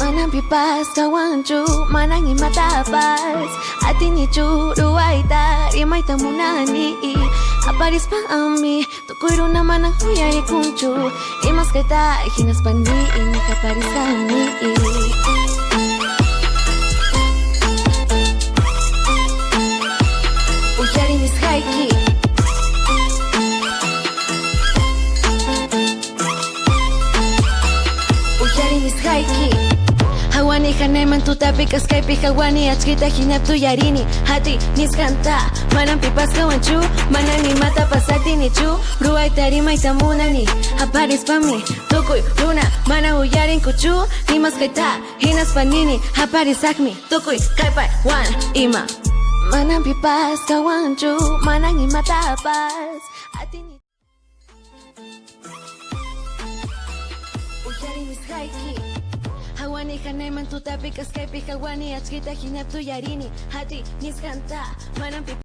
Manang pipas kawanchu manang imatapas Ati ni churu aita rimay tamunani Aparis pa ami tukuiro naman ang huyari kunchu Imas kaita hinas pandi kaparis kami Uyari mis haiki Uyari mis haiki Hawani haneman tutapikas kaypi hawani achkita hinap tuyarini Hati niskanta manan pipas kawanchu manan ni mata pasati ni chu Ruay tarimay tamunani aparis pami tukuy runa mana uyarin kuchu Nimas kaita hinas panini aparis akmi tukuy kaypay wan ima Manan pipas kawanchu manan ni mata pas Ati ni Uyari mis haiki Hawani haneman tutapikas kaypi hawani achkita hinap tuyarini Hati niskanta manan pipas